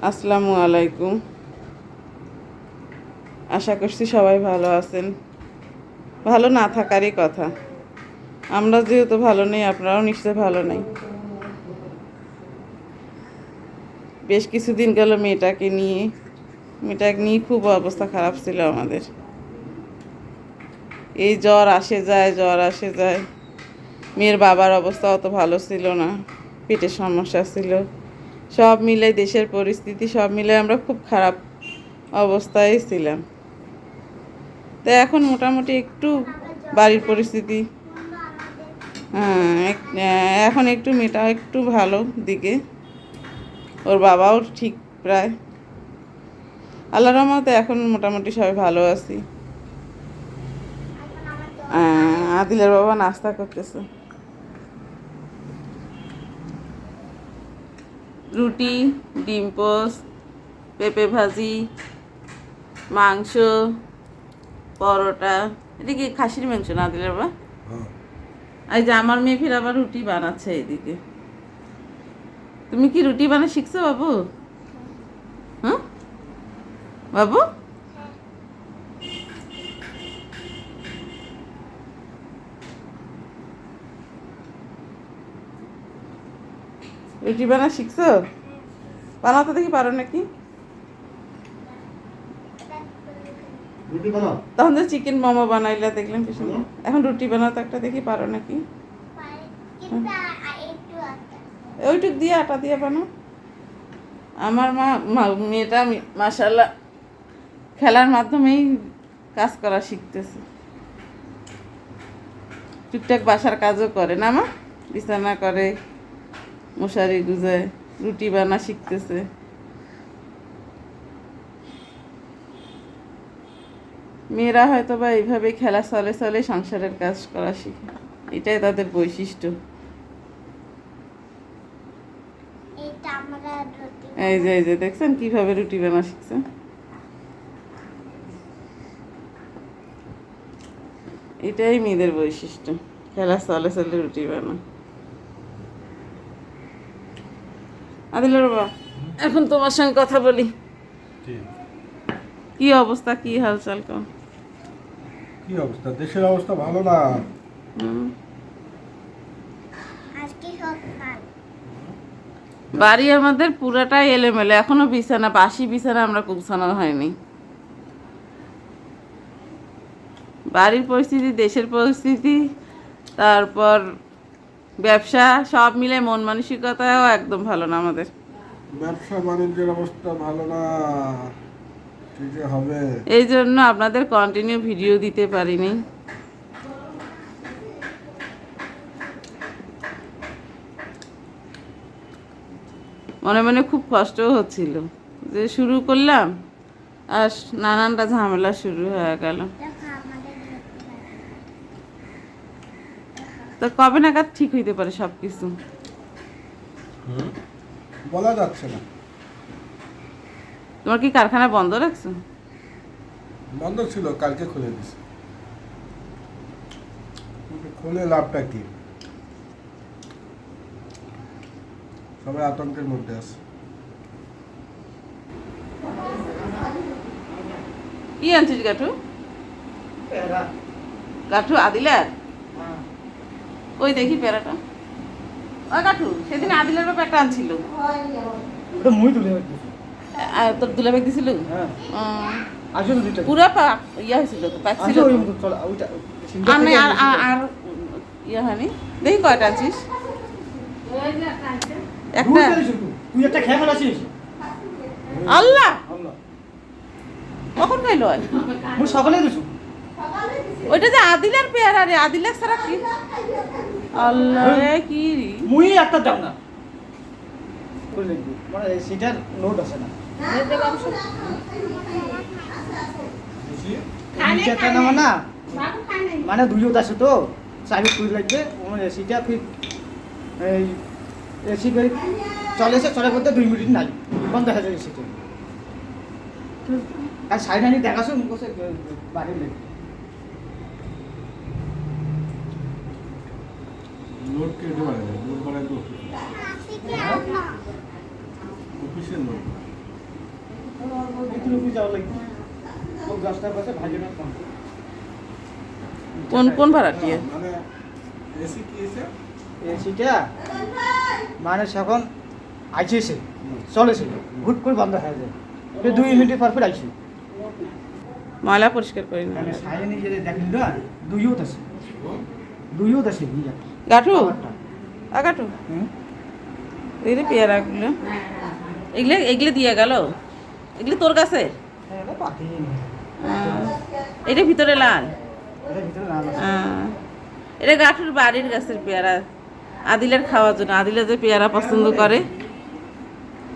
আসসালামু আলাইকুম। আশা করছি সবাই ভালো আছেন। ভালো না থাকারই কথা। আমরা যেহেতু ভালো নেই, আপনারাও নিশ্চয় ভালো নেই। বেশ কিছুদিন গেল মেয়েটাকে নিয়ে খুব অবস্থা খারাপ ছিল আমাদের। এই জ্বর আসে যায়। মেয়ের বাবার অবস্থা অত ভালো ছিল না, পেটের সমস্যা ছিল। সব মিলে দেশের পরিস্থিতি সব মিলে আমরা খুব খারাপ অবস্থায় ছিলাম। তো এখন মোটামুটি একটু বাড়ির পরিস্থিতি এখন একটু মেয়েটা একটু ভালো দিকে, ওর বাবাও ঠিক প্রায়। আল্লাহর রহমতে এখন মোটামুটি সবাই ভালো আছি। আদিলের বাবা নাস্তা করতেছে, রুটি, ডিম পোস্ট, পেঁপে ভাজি, মাংস, পরোটা। এটা কি খাসির মাংস না আদিলের বাবা? এই যে আমার মেয়ে ফির আবার রুটি বানাচ্ছে এইদিকে। তুমি কি রুটি বানা শিখছো বাবু? হ্যাঁ বাবু, রুটি বানা শিখছো? বানাতে দেখি পারো নাকি? তখন তো চিকেন মোমো বানাইলা দেখলাম কি সুন্দর। এখন রুটি বানাতে একটা দেখি পারো নাকি? ওইটুক দিয়ে আটা দিয়ে বানাও। আমার মেয়েটা মাশাআল্লাহ খেলার মাধ্যমেই কাজ করা শিখতেছে। টুকটাক বাসার কাজও করে না, মা বিছানা করে, মশারি গুজায়, রুটি বানা শিখতেছে। মেয়েরা হয়তো বা এইভাবে খেলা চলে চলে সংসারের কাজ করা শিখে, এটাই তাদের বৈশিষ্ট্য। এই যে দেখছেন কিভাবে রুটি বানা শিখছে। এটাই মেয়েদের বৈশিষ্ট্য, খেলা চলে চলে রুটি বানা। আদিলের বাবা, এখন তোমার সঙ্গে কথা বলি। কি অবস্থা, কি হালচাল? কি অবস্থা? দেশের অবস্থা ভালো না। বাড়ি আমাদের পুরাটাই এলোমেলো, এখনো বিছানা, বাসি বিছানা আমরা গুছানো হয়নি। বাড়ির পরিস্থিতি, দেশের পরিস্থিতি, তারপর ব্যবসা সব মিলে মন মানসিকতাও একদম ভালো না আমাদের। ব্যবসা বাণিজ্যের অবস্থা ভালো না, কি যে হবে। এই জন্য আপনাদের কন্টিনিউ ভিডিও দিতে পারিনি। মনে মনে খুব কষ্টও হচ্ছিল যে শুরু করলাম আর নানানটা ঝামেলা শুরু হয়ে গেল। তো কবে নাগাদ ঠিক হইতে পারে সব কিছু? বলা যাচ্ছে না। তোমার কি কারখানা বন্ধ রাখছো? বন্ধ ছিল, কালকে খুলে দিছে। খুলে লাভটা কি? সবাই আতঙ্কের মধ্যে আছে। কি আনছিস গাঠু? গাঠু আদিলার? ওই দেখি পেয়ারাটা। ওই গাঠু, সেদিন আদিলের বাবা একটা আনছিল। ওটা মুই তুলে তোর দুলাবেগ দিছিল? আসলে দুইটা পুরা ইয়া হয়েছিল, পাকছিল। আর ইয়া হয়নি। দেখি কয়টা আনছিস? একটা। তুই একটা খেয়ে ফেলাছিস। আল্লাহ, কখন খাইলো? মুই সকালে দিছু। ওইটা যে আদিলার পেয়ারা রে, আদিলা ছাড়া কি? আল্লাহ রে, কি মুই একটা দাও না মানে সেটার নোট আছে না। একটা নেওয়া না মানে দুইও আছে তো চাবি তুই লাগবে সেটা ফির এই এসি করে চলে করতে 2 মিনিট নাই বন্ধ হয়ে যাবে সেটা। আর সাইড আনি দেখাছো মুখে বাড়ি লেগে নোট কে দেবে? নোট বানাই তো অফিসের নোট। উপরে যাওয়া লাগবে ও গাছটার পাশে ভাজনা কম কোন কোন ভাড়াটিয়া? মানে এসি কি এসে এসিটা মানে যখন আইছে চলেছে হুট করে বন্ধ হয়ে যায় 2 মিনিট পর পর আইছে ময়লা পরিষ্কার করি না। মানে সাইডে নিয়ে যেতে দেখেন না দুইও আছে নিয়ে গাঠু গাঠু হুম দেখলে পেয়ারাগুলো এগুলো এগুলো দিয়ে গেল, এগুলো তোর কাছে? এটা পাতি এটা ভিতরে লাল। এটা ভিতরে না এটা গাঠুর বাড়ির গাছের পেয়ারা, আদিলের খাওয়ার জন্য। আদিলে যে পেয়ারা পছন্দ করে,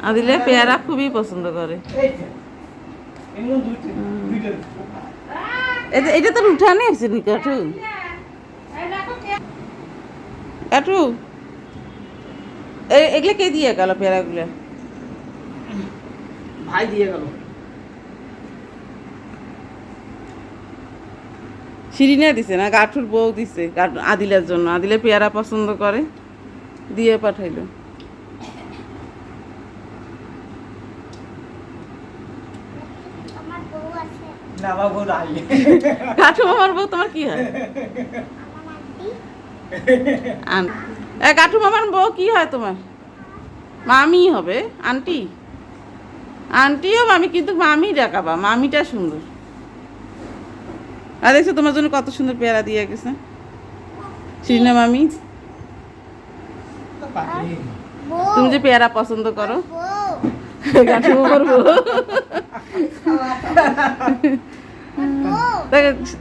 আদিলে পেয়ারা খুবই পছন্দ করে। এমন দুইটা এটা তোর উঠানে আছে নি গাঠু? গাঠু এগুলো কে দিয়ে গেল পেয়ারাগুলো? ভাই দিয়ে গেল শিরিনা দিছে না, গাঠুর বউ দিছে আদিলের জন্য। আদিলে পেয়ারা পছন্দ করে, দিয়ে পাঠাইলো। না বাবা বউ নাই গাঠু মামার বউ তোমার কি হয়? গাঠু মামার বউ কি হয় তোমার? মামি হবে, আন্টি। আন্টিও মামি, কিন্তু মামি ডাকাবা, মামিটা সুন্দর। আর দেখছো তোমার জন্য কত সুন্দর পেয়ারা দিয়ে গেছে শিরিনা মামি। তুমি যে পেয়ারা পছন্দ করো, গাঠু মামার বউ।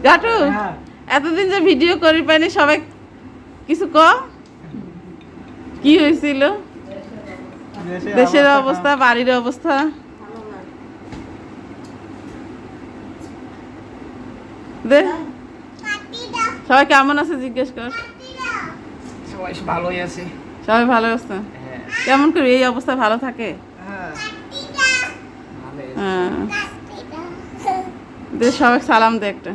গাঠু এতদিন যে ভিডিও করি পাইনি, সবাই কিছু ক, কি হয়েছিল? দেশের অবস্থা, বাড়ির অবস্থা। দে সবাই কেমন আছে জিজ্ঞেস কর। সবাই ভালোই আছে সবাই ভালো আছে? কেমন করে এই অবস্থা ভালো থাকে? হ্যাঁ দে, সবাই সালাম দে একটা।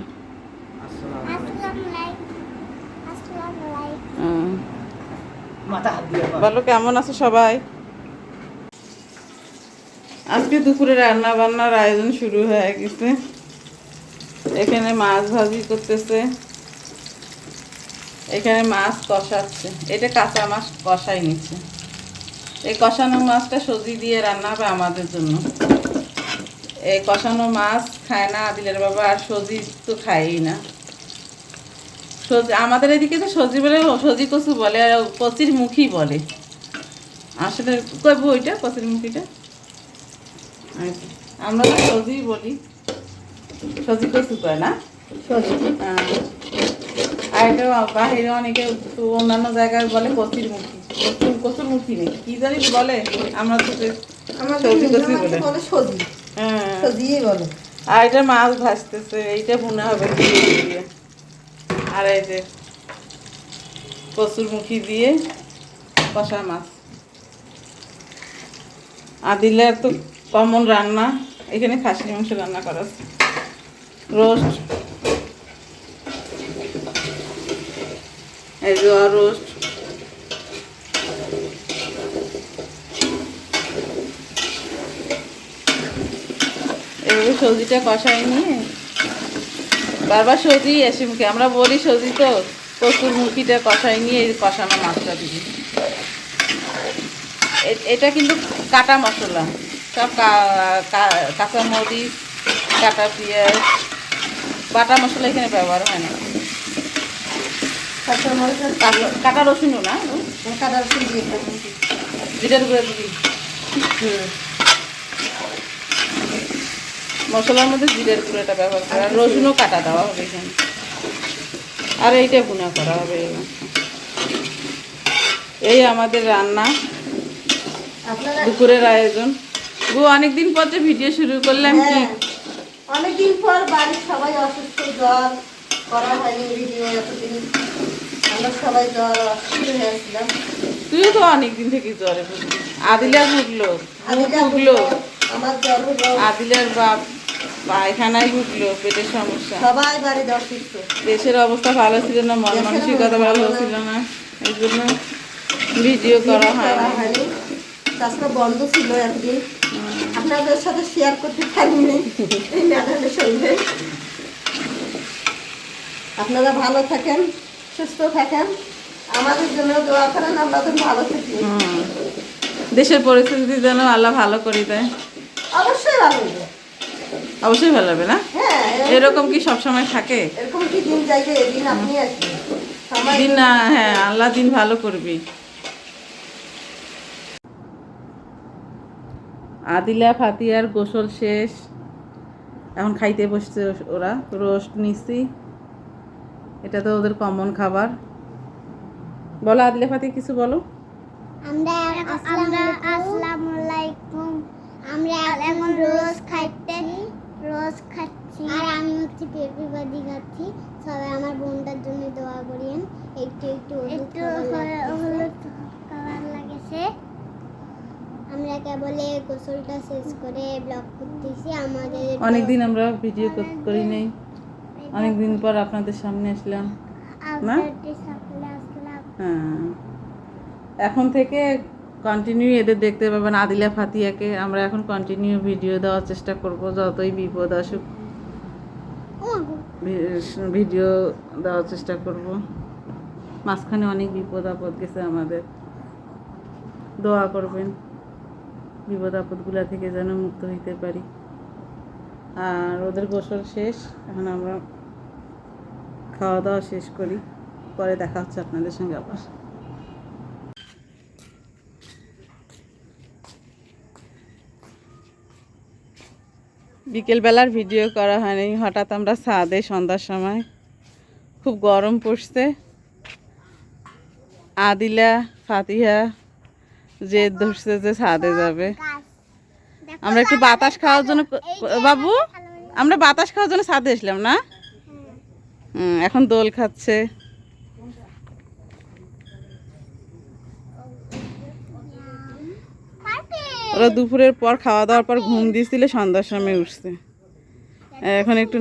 মাথা হাত দিয়ে বলো কেমন আছো সবাই? আজকে দুপুরে রান্না বান্নার আয়োজন শুরু হয়ে গেছে। এখানে মাছ ভাজি করতেছে, এখানে মাছ কষাচ্ছে। এটা কাঁচা মাছ কষাই নিচ্ছে। এই কষানো মাছটা সবজি দিয়ে রান্না হবে আমাদের জন্য। এই কষানো মাছ খায় না আদিলের বাবা, আর সবজি তো খায়ই না। সবজি আমাদের এদিকে তো সবজি বলে, সবজি কচু বলে, আর কচির মুখী বলে। আসলে কইব ওইটা কচির মুখীটা, আমরা তো সবজি বলি, সবজি কচু কয় না। আর এটা বাহিরে অনেকে তো অন্যান্য জায়গায় বলে কচির মুখী, কচুর মুখী নেই, কি জানি বলে। আমরা তো সবজি কচু বলে। হ্যাঁ, আর এটা মাছ ভাজতেছে, এইটা ভুনা হবে দিয়ে। আর এই যে কচুর মুখী দিয়ে কষা মাছ। আদিলের তো কমন রান্না, এখানে খাসির মাংস রান্না করা আছে, রোস্ট, এই যে রোস্ট। এভাবে সবজিটা কষাই নিয়ে বারবার সবজি এসে মুখে আমরা বলি সবজি, তো কচুর মুখিটা কষাই নিয়ে এই কষানো মাছটা দিবি। এটা কিন্তু কাটা মশলা, সব কাঁচা মরিচ, কাটা পেঁয়াজ, বাটা মশলা এখানে ব্যবহার হয় না। কাটা রসুনও না, কাটা রসুন দিয়ে জিরার গুঁড়া দিবি। মশলার মধ্যে জিরের গুঁড়োটা ব্যবহার করা, আর রসুনও কাটা দেওয়া হবে এখানে। আর এইটা ভুনা করা হবে। এই আমাদের রান্না, দুপুরের আয়োজন। গো অনেকদিন পর যে ভিডিও শুরু করলাম, কি অনেকদিন পর বাড়ির সবাই অসুস্থ, জ্বর করা হয়নি ভিডিও এতদিন। আমরা সবাই জ্বর অসুস্থ হয়েছিলাম। তুইও তো অনেকদিন থেকে জ্বরে ভুগলি। আদিলা ভুগলো, ভুগলো, আমার জ্বর হলো, আদিলার বাপ পায়খানায় ভুগলো, পেটের সমস্যা। সবাই বাড়িতে অসুস্থ। দেশের অবস্থা ভালো ছিল না, মন মানসিকতা ভালো ছিল না, এই জন্য ভিডিও করা হয় না। তাছাড়া বন্ধ ছিল একদিন, আপনাদের সাথে শেয়ার করতে পারিনি এই ম্যাডামের সঙ্গে। আপনারা ভালো থাকেন, সুস্থ থাকেন, আমাদের জন্য দোয়া করেন, আমরা তো ভালো থাকি। দেশের পরিস্থিতি যেন আল্লাহ ভালো করে দেয়। অবশ্যই ভালো হবে। অবশ্যই ভালো হবে না? হ্যাঁ, এরকম কি সব সময় থাকে? এরকম কি দিন যাইবে, এদিন আপনি আসবেন সময় দিন না, হ্যাঁ আল্লাহ দিন ভালো করবি। আদিলা ফাতিয়ার গোসল শেষ, এখন খাইতে বসছে ওরা। রোস্ট নিচ্ছি, এটা তো ওদের কমন খাবার। বলো আদিলা ফাতিয়া, কিছু বলো। আসসালামু আলাইকুম। আমরা এখন রোজ খাচ্ছি আর আমি হচ্ছে পেঁপে ভাজি খাচ্ছি। সবাই আমার বোনটার জন্য দোয়া করিয়েন। একটু হলুদ কালার লাগেছে। আমরা কেবলে গোসলটা শেষ করে ব্লগ করতেছি। আমাদের অনেকদিন আমরা ভিডিও করি নাই, অনেকদিন পর আপনাদের সামনে আসলাম না? হ্যাঁ, এখন থেকে কন্টিনিউ এদের দেখতে পাবেন, আদিলা ফাতিয়াকে। আমরা এখন কন্টিনিউ ভিডিও দেওয়ার চেষ্টা করব, যতই বিপদ আসুক ভিডিও দেওয়ার চেষ্টা করব। মাঝখানে অনেক বিপদ আপদ গেছে আমাদের, দোয়া করবেন বিপদ আপদগুলো থেকে যেন মুক্ত হইতে পারি। আর ওদের গোসল শেষ, এখন আমরা খাওয়া দাওয়া শেষ করি, পরে দেখা হচ্ছে আপনাদের সঙ্গে আবার। বিকেলবেলার ভিডিও করা হয়নি, হঠাৎ আমরা ছাদে সন্ধ্যার সময়, খুব গরম পড়ছে। আদিলা ফাতিহা যে ধরছে যে ছাদে যাবে। আমরা একটু বাতাস খাওয়ার জন্য, বাবু আমরা বাতাস খাওয়ার জন্য ছাদে এসলাম না? এখন দোল খাচ্ছে। ওরা দুপুরের পর খাওয়া দাওয়ার পর ঘুম দিয়েছিল, সন্ধ্যার সময় উঠছে। এখন একটু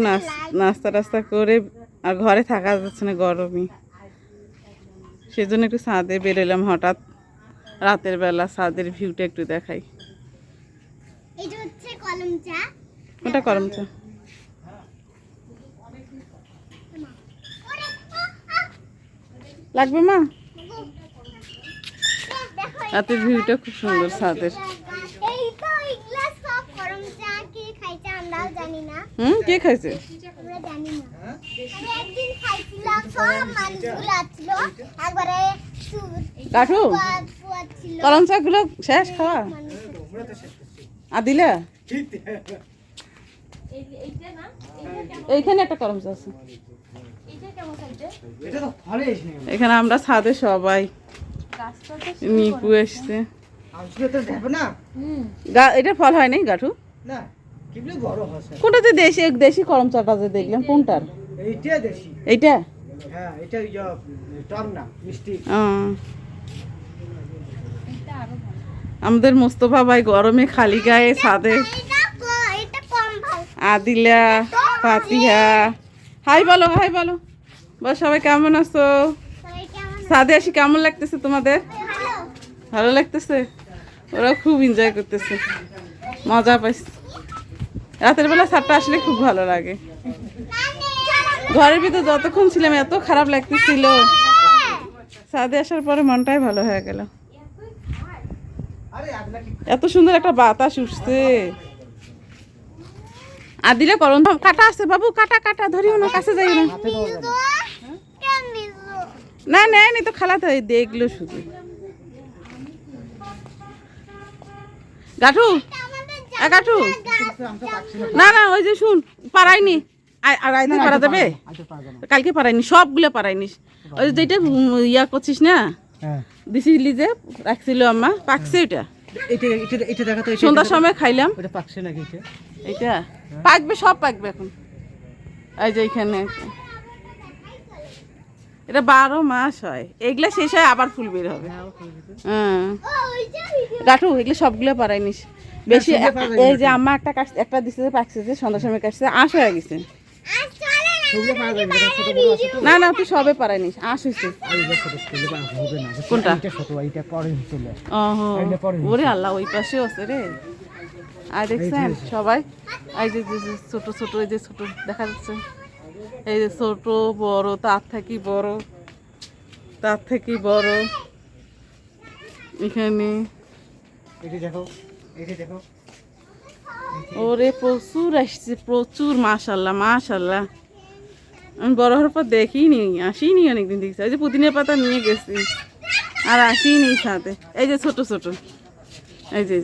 নাস্তা টাস্তা করে, আর ঘরে থাকা যাচ্ছে না গরমই, সেজন্য একটু ছাদে বেরোলাম হঠাৎ রাতের বেলা। ছাদের ভিউটা একটু দেখাই। এটা হচ্ছে কলম চা। কোনটা কলম চা? লাগবে মা? রাতের ভিউটা খুব সুন্দর ছাদের। এই তো এগুলা সব গরম চা। কে খাইছে আমরাও জানি না। কে খাইছে? আমরা জানি না। আমি একদিন খাইছিলাম, সব মানুষগুলো আছিল একবারে কাঠু ছিল। কলম চা গুলো শেষ খাওয়া। আদিলা এইখানে একটা কলম চা আছে। এখানে আমরা ছাদে সবাই, নিপু এসছে। এটা ফল হয় নাই গাঠু? কোনটাতে দেশি দেশি কলম চাটা যে দেখলাম, কোনটার? এইটা? আমাদের মোস্তফা ভাই গরমে খালি গায়ে ছাদে। আদিলা ফাতিহা হাই বলো, হাই বলো। বল সবাই কেমন আছো? ছাদে আসি কেমন লাগতেছে তোমাদের? ভালো লাগতেছে? ওরা খুব এনজয় করতেছে, মজা পাইছে। রাতের বেলা ছাদটা আসলে খুব ভালো লাগে। ঘরের ভিতর যতক্ষণ ছিলাম এত খারাপ লাগতেছিল, ছাদে আসার পরে মনটাই ভালো হয়ে গেল। এত সুন্দর একটা বাতাস উঠছে। আদিলে করন কাটা আছে বাবু, কাটা কাটা ধরিও না, কাছে যাইও না। না নেয়নি তো, খালাতে দেখলো শুধু। গাঠু গাঠু না না, ওই যে শুন, পারাইনি আর আইতে পারা যাবে? কালকে পারাইনি, সবগুলো পারাইনিস। ওই যেটা ইয়া করছিস না, দিছিলি যে রাখছিল আম্মা, পাকছে ওইটা। সন্ধ্যার সময় খাইলাম। এটা পাকবে, সব পাকবে এখন। এই যে এইখানে এটা 12 মাস হয়, এগুলা শেষ হয় আবার ফুল বের হবে। হ্যাঁ গাঠু, এগুলো সবগুলো পারাইনিস বেশি। এই যে আম্মা একটা দিচ্ছে, পাকছে যে সন্ধ্যার সময় কাটছে, আঁশ হয়ে গেছে। সবগুলো পারা যাবে না, ছোট বড় আছে তো। না না তুই সবে পারাইনিস আসিস আর এই যে ছোট স্কেলে পারা হবে না। কোনটা? এটা ছোট, এইটা পরে চলে। ওহো ওরে আল্লাহ ওই পাশেও আছে রে। আর দেখছেন সবাই এই যে যে ছোট ছোট এই যে ছোট দেখা যাচ্ছে, এই যে ছোট বড় তার থেকে বড়, তার থেকে বড় এখানে। এটা দেখো, এটা দেখো। ওরে প্রচুর আসছে প্রচুর, মাশাল্লাহ মাশাল্লাহ। আমি বড় হওয়ার পর দেখিনি, আসিনি অনেকদিন দেখছি। ওই যে পুদিনের পাতা নিয়ে গেছি আর আসিনি সাথে। এই যে ছোট ছোট, এই যে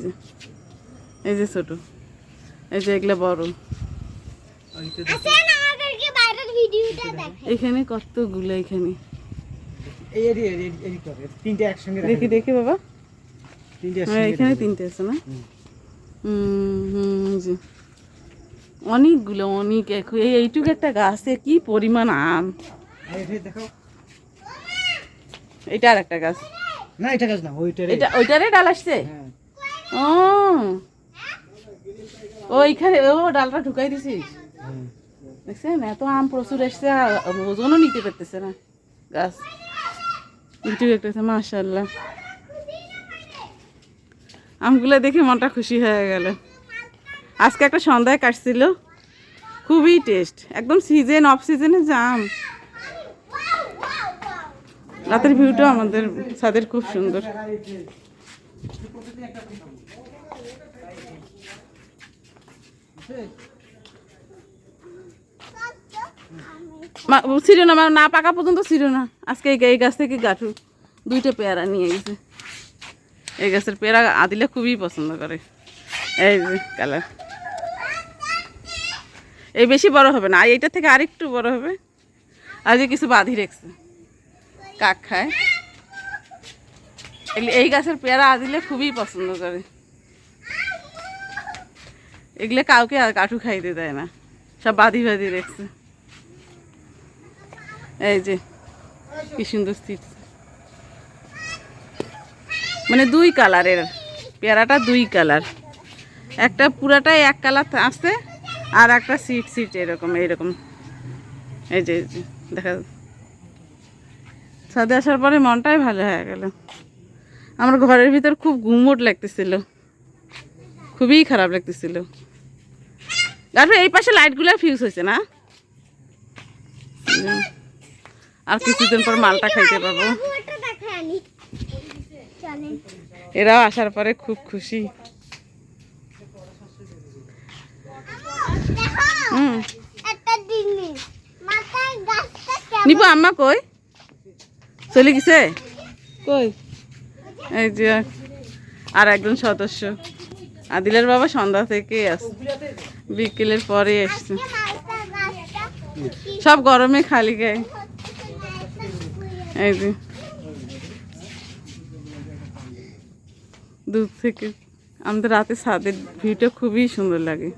এই যে ছোট, এই যে এগুলো বড়। আসেন আমাদেরকে বাইরের ভিডিওটা দেখেন। এখানে কতগুলো, এখানে এই এই করে তিনটে একসঙ্গে দেখি দেখি বাবা। তিনটে হ্যাঁ একসঙ্গে। এখানে তিনটে আছে না? এই যে অনেকগুলো, অনেক এইটুকু একটা গাছে কি পরিমাণ আম। এই দেখো। এটা আর একটা গাছ, না এটা গাছ না, ওইটারে। এটা ওইটারে ডাল আসছে। হ্যাঁ। ও ওইখানে ও ডালটা ঢুকাই দিছিস, হুম। দেখছেন? এত আম প্রচুর আসছে, আর ওজনও নিতে পারতেছে না গাছ। এইটুকু একটা আছে, মাশাআল্লাহ। আমগুলো দেখে মনটা খুশি হয়ে গেল। আজকে একটা সন্ধ্যায় কাটছিল, খুবই টেস্ট, একদম সিজন অফ সিজনে জাম। রাতের ভিউটা আমাদের ছাদের খুব সুন্দর। ছিল না, না পাকা পর্যন্ত ছিল না। আজকে এই গাছ থেকে গাঠু দুইটা পেয়ারা নিয়ে গেছে। এই গাছের পেয়ারা আদিলে খুবই পছন্দ করে। এই যে কালার, এই বেশি বড় হবে না, আর এইটা থেকে আরেকটু বড় হবে। আর যে কিছু বাঁধি রেখেছে, কাক খায়। এই গাছের পেয়ারা আদিলে খুবই পছন্দ করে। এগুলো কাউকে আর কাঠু খাইতে দেয় না, সব বাঁধি বাঁধি রেখেছে। এই যে কি সুন্দর সিট, মানে দুই কালারের পেয়ারাটা, দুই কালার। একটা পুরাটাই এক কালার আছে, আর একটা সিট সিট এরকম এইরকম। এই যে দেখা, ছাদে আসার পরে মনটাই ভালো হয়ে গেল। আমার ঘরের ভিতর খুব গুমোট লাগতেছিল, খুবই খারাপ লাগতেছিল। তারপরে এই পাশে লাইটগুলো ফিউজ হয়েছে না, আর কিছুদিন পর মালটা খাইতে পাবো। ওটা দেখানি চলেন। এরাও আসার পরে খুব খুশি। হুম, একটা জিনিস মাথায় গাছটা কেমন নিপু আম্মা কই চলে গেছে? কই? এই যে আর একজন সদস্য, আদিলের বাবা সন্ধ্যা থেকে আসছে, বিকেলের পরে এসছে। মালটা গাছটা সব গরমে খালি গায়ে। এই যে দূর থেকে আমাদের রাতে ছাদের ভিউটা খুবই সুন্দর লাগে।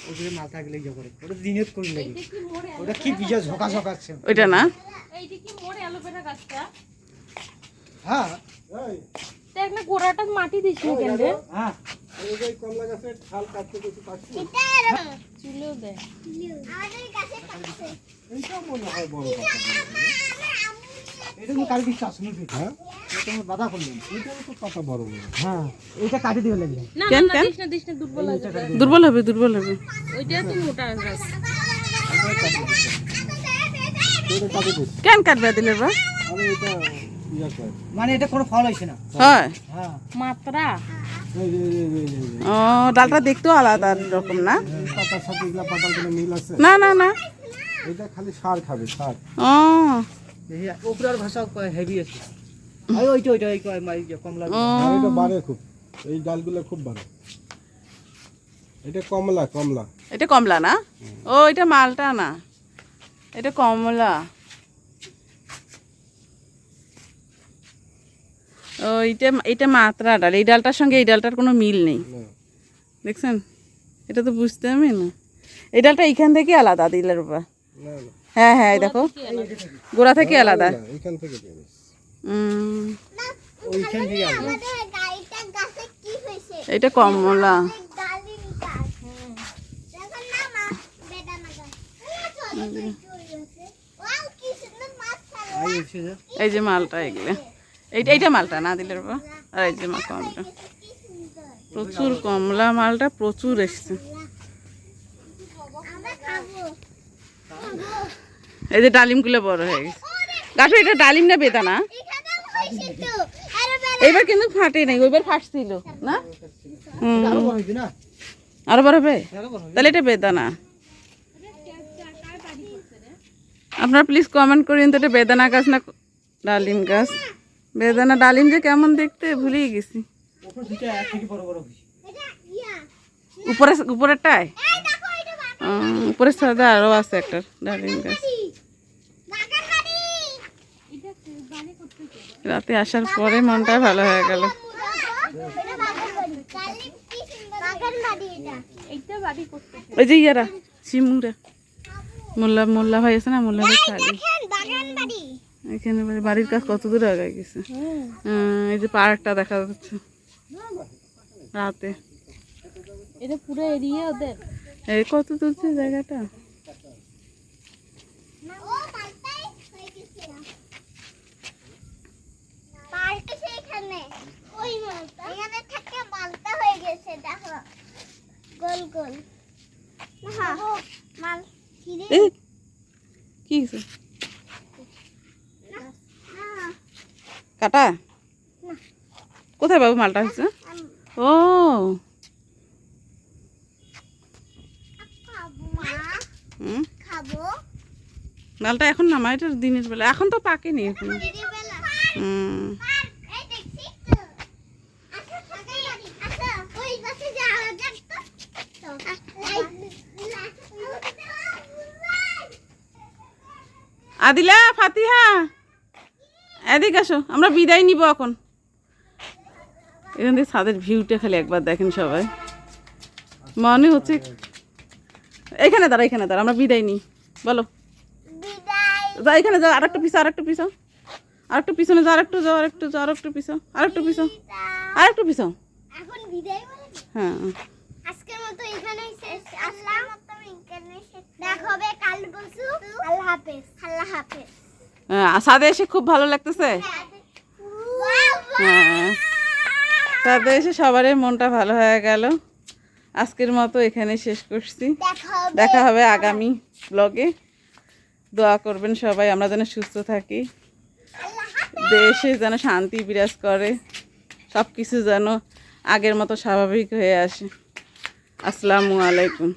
ওদের মাথা গেলে ইয়ে করে, ওটা দিনের করে লাগে। ওটা কি বিজয় ঝোঁকা ঝোঁকাচ্ছে। ওইটা না, এইটা কি মোর অ্যালোভেরা গাছটা? হ্যাঁ এই, দেখ না গোড়াটা মাটি দিস না কেন রে? হ্যাঁ। এই যে কমলা গাছের ছাল কাটতে কিছু কাটছি, চুলেও দে। আমাদের গাছে কাটছে। এইটাও মনে হয় বড় পাতা। এটা তুমি কাটি দিচ্ছ আসলে। হ্যাঁ, এটা আমার বাধা করলেন। এটাও তো পাতা বড় বড়। হ্যাঁ, এটা কাটি দিয়ে লাগবে। না কেন, না কেন? দিস না দুর্বল আছে। দুর্বল হবে দুর্বল হবে। ওইটা তো মোটা গাছ। এটা কাটে দিচ্ছি। কেন কাটবে আদিলের বা? আমি এটা ইয়া করে। মানে এটা কোনো ফল হয়েছে না। হয়, হ্যাঁ। মাত্রা এই যে এই যে ও ডালটা দেখতেও আলাদা রকম না? পাতার সাথে এগুলা পাতার কোনো মিল আছে? না না না, এটা খালি সার খাবে, সার। ও দেখি উপরের ভাষা হেভি আছে। আর ওইটা ওইটা ওই কমলা। ও আর এটা বাড়ে খুব, এই ডালগুলো খুব বাড়ে। এটা কমলা, কমলা। এটা কমলা না? ও এটা মালটা না, এটা কমলা। ও এটা মাত্রা ডাল, এই ডালটার সঙ্গে এই ডালটার কোনো মিল নেই, না, দেখছেন? এটা তো বুঝতে আমি না, এই ডালটা এইখান থেকে আলাদা দিলের উপর। না, না, হ্যাঁ হ্যাঁ, এই দেখো গোড়া থেকে আলাদা। না, এখান থেকে পেয়ে নিস। ওইখান থেকে আসবে। আমাদের গাড়িটার গাছে কি হয়েছে? এটা কমলা। ডালিম গাছ। দেখো না মা, বেদানা গাছ। চলো তো একটু ওই গাছে। ওয়াও, কি সুন্দর মাছ ছাড়লো। আই এসে যা। এই যে মালটা এগুলো, এইটা মালটা না দিলে বাবা। আর এই যে কমলা, কি সুন্দর। প্রচুর কমলা, মালটা প্রচুর এসছে। আমরা খাবো। এই যে ডালিমগুলো বড় হয়ে গেছে। গাছু এটা ডালিম না বেদানা? এখানেও হয়েছে তো। আরে এইবার কিন্তু ফাটে নাই, ওইবার ফাটছিল না? আরো বড় হয়েছে না? আরো বড় হবে? আরো বড় হবে। তাহলে এটা বেদানা। আপনারা প্লিজ কমেন্ট করেন তো এটা বেদানা গাছ না ডালিম গাছ। বেদানা ডালিম যে কেমন দেখতে ভুলেই গেছি। ওপর দুটো এক থেকে বড় বড় হয়েছে। এটা ইয়া। উপরেরটায় এই দেখো এটা উপরের সাদা আরো আছে একটা ডালিম গাছ। বাগান বাড়ি। রাতে আসার পরে মনটা ভালো হয়ে গেল। এটা বাগান বাড়ি। ডালিম কি সুন্দর। বাগান বাড়ি এটা। এইটা বাড়ি করতে ওই যে ইয়ারা শিমুরা মোল্লা ভাই আছে না, মোল্লা ভাই শাড়ি দেখেন বাগান বাড়ি। এখানে বাড়ির কাজ কত দূর আগে গেছে। এই যে পার্কটা দেখা যাচ্ছে রাতে। এটা পুরো এরিয়া ওদের। এই কত দূর যে জায়গাটা। ও মালটাই হয়ে গেছে। পার্ক আছে এখানে। ওই মালটা এখানে থেকে মালটা হয়ে গেছে দেখো। গোল গোল। হ্যাঁ মাল কিরে এই কি হয়েছে? না কাটা কোথায় বাবু মালটা হয়েছে? ও খাবো মা হুম, খাবো মালটা এখন নামা, এটা দিনের বেলা, এখন তো পাকেনি এখন। দিনের বেলা হুম, এই দেখছি তো আচ্ছা থাকাই আচ্ছা ওই পাশে যাওয়া যাক তো আদিলা ফাতিহা এদিকে আসো, আমরা বিদায় নিব এখন। এখান থেকে ছাদের ভিউটা খালি একবার দেখেন সবাই, মনে হচ্ছে। এখানে দাঁড়া, এখানে দাঁড়া, আমরা বিদায় নিই। বলো বিদায় যা, এখানে যাও, আরেকটু পিছাও, আরেকটু পিছাও, আরেকটু পিছনে যাও, আরেকটু যাও, আরেকটু যাও, আরেকটু পিছাও, আরেকটু পিছাও, আরেকটু পিছাও। এখন বিদায় বলে হ্যাঁ, আজকের মতো এখানেই শেষ। আল্লাহ দেখা হবে কাল পরশু। আল্লাহ হাফেজ। আল্লাহ হাফেজ। ছাদে এসে খুব ভালো লাগতেছে। হ্যাঁ, ছাদে এসে সবারই মনটা ভালো হয়ে গেল। আজকের মতো এখানে শেষ করছি। দেখা হবে আগামী ব্লগে। দোয়া করবেন সবাই, আমরা যেন সুস্থ থাকি, দেশে যেন শান্তি বিরাজ করে, সব কিছু যেন আগের মতো স্বাভাবিক হয়ে আসে। আসসালামু আলাইকুম।